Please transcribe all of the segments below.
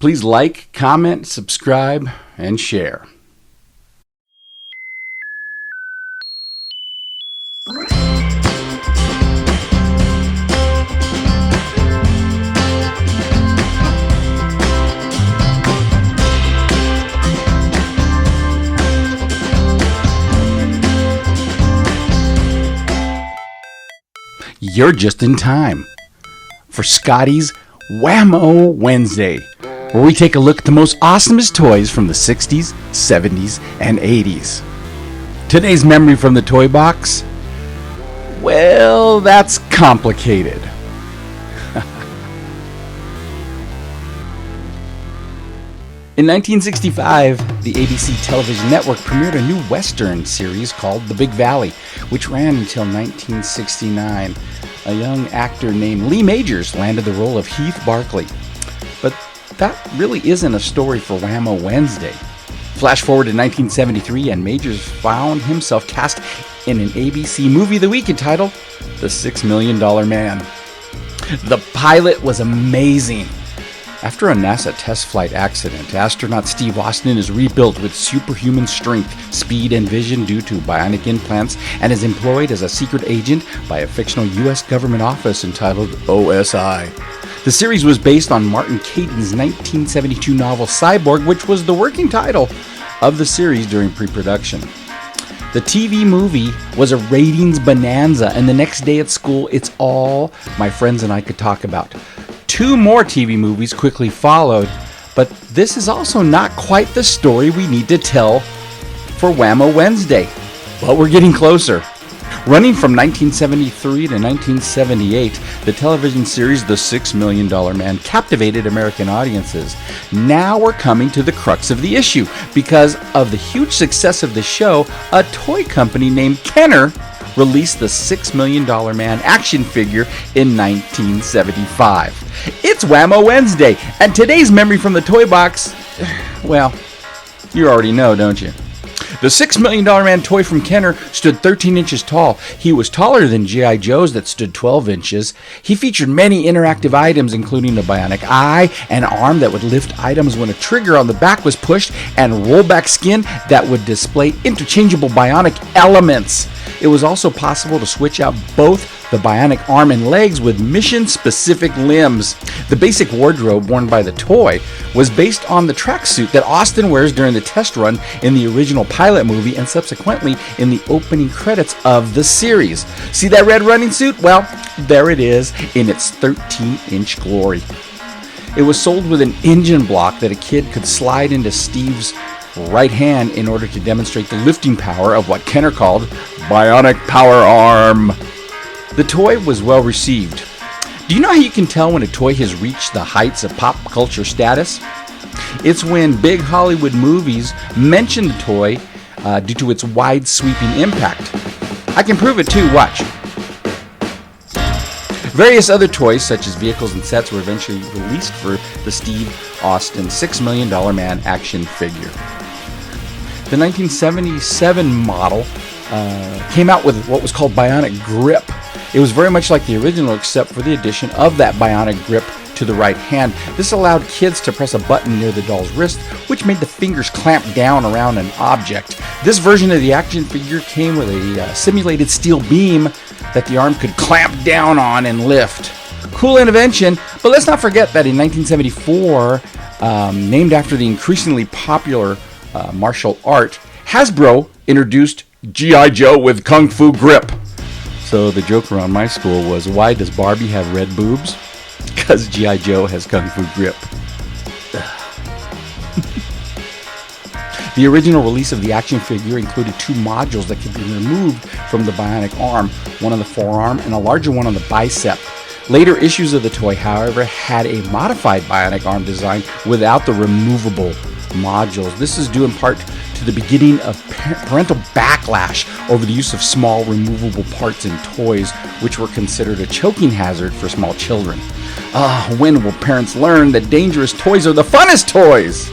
Please like, comment, subscribe, and share. You're just in time for Scotty's Wham-O Wednesday, where we take a look at the most awesomest toys from the 60s, 70s, and 80s. Today's memory from the toy box? Well, that's complicated. In 1965, the ABC television network premiered a new Western series called The Big Valley, which ran until 1969. A young actor named Lee Majors landed the role of Heath Barkley. But that really isn't a story for Wham-O Wednesday. Flash forward to 1973, and Majors found himself cast in an ABC Movie of the Week entitled The $6 Million Man. The pilot was amazing. After a NASA test flight accident, astronaut Steve Austin is rebuilt with superhuman strength, speed, and vision due to bionic implants, and is employed as a secret agent by a fictional U.S. government office entitled OSI. The series was based on Martin Caidin's 1972 novel Cyborg, which was the working title of the series during pre-production. The TV movie was a ratings bonanza, and the next day at school, it's all my friends and I could talk about. 2 more TV movies quickly followed, but this is also not quite the story we need to tell for Wham-O Wednesday. But we're getting closer. Running from 1973 to 1978, the television series The $6 Million Man captivated American audiences. Now we're coming to the crux of the issue. Because of the huge success of the show, a toy company named Kenner released the $6 Million Man action figure in 1975. It's Wham-O Wednesday, and today's memory from the toy box, well, you already know, don't you? The $6 Million Man toy from Kenner stood 13 inches tall. He was taller than G.I. Joe's that stood 12 inches. He featured many interactive items, including a bionic eye, an arm that would lift items when a trigger on the back was pushed, and rollback skin that would display interchangeable bionic elements. It was also possible to switch out both the bionic arm and legs with mission-specific limbs. The basic wardrobe worn by the toy was based on the tracksuit that Austin wears during the test run in the original pilot movie and subsequently in the opening credits of the series. See that red running suit? Well, there it is in its 13-inch glory. It was sold with an engine block that a kid could slide into Steve's right hand in order to demonstrate the lifting power of what Kenner called bionic power arm. The toy was well received. Do you know how you can tell when a toy has reached the heights of pop culture status? It's when big Hollywood movies mention the toy due to its wide sweeping impact. I can prove it too, watch. Various other toys, such as vehicles and sets, were eventually released for the Steve Austin $6 Million Man action figure. The 1977 model came out with what was called bionic grip. It was very much like the original except for the addition of that bionic grip to the right hand. This allowed kids to press a button near the doll's wrist, which made the fingers clamp down around an object. This version of the action figure came with a simulated steel beam that the arm could clamp down on and lift. Cool invention, but let's not forget that in 1974, named after the increasingly popular martial art, Hasbro introduced G.I. Joe with Kung Fu grip. So the joke around my school was, why does Barbie have red boobs? Because G.I. Joe has Kung Fu grip. The original release of the action figure included 2 modules that could be removed from the bionic arm, one on the forearm and a larger one on the bicep. Later issues of the toy, however, had a modified bionic arm design without the removable modules. This is due in part to the beginning of parental backlash over the use of small removable parts in toys, which were considered a choking hazard for small children. When will parents learn that dangerous toys are the funnest toys?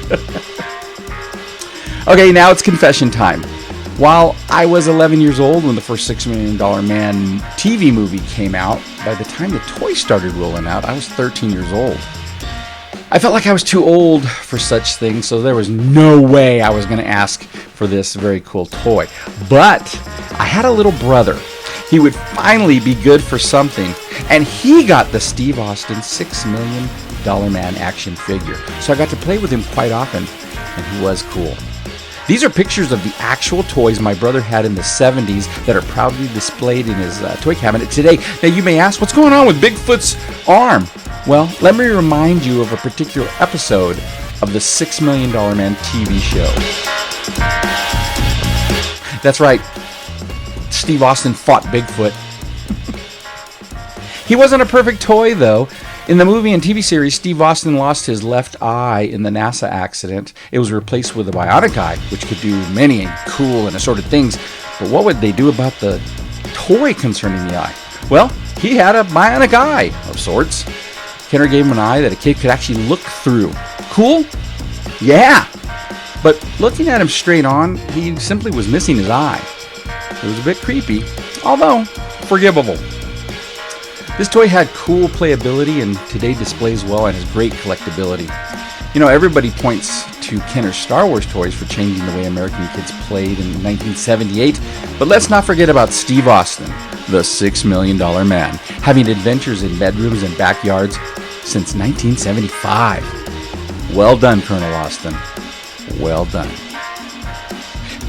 Okay, now it's confession time. While I was 11 years old when the first $6 Million Man TV movie came out, by the time the toys started rolling out, I was 13 years old. I felt like I was too old for such things, so there was no way I was going to ask for this very cool toy. But I had a little brother. He would finally be good for something, and he got the Steve Austin $6 Million Man action figure. So I got to play with him quite often, and he was cool. These are pictures of the actual toys my brother had in the 70s that are proudly displayed in his toy cabinet today. Now you may ask, what's going on with Bigfoot's arm? Well, let me remind you of a particular episode of the $6 Million Man TV show. That's right, Steve Austin fought Bigfoot. He wasn't a perfect toy, though. In the movie and TV series, Steve Austin lost his left eye in the NASA accident. It was replaced with a bionic eye, which could do many cool and assorted things. But what would they do about the toy concerning the eye? Well, he had a bionic eye of sorts. Kenner gave him an eye that a kid could actually look through. Cool? Yeah! But looking at him straight on, he simply was missing his eye. It was a bit creepy, although forgivable. This toy had cool playability and today displays well and has great collectability. You know, everybody points to Kenner's Star Wars toys for changing the way American kids played in 1978, but let's not forget about Steve Austin, the $6 Million Man, having adventures in bedrooms and backyards since 1975. Well done, Colonel Austin. Well done.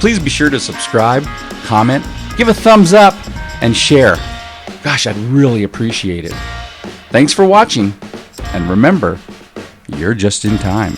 Please be sure to subscribe, comment, give a thumbs up, and share. Gosh, I'd really appreciate it. Thanks for watching, and remember, you're just in time.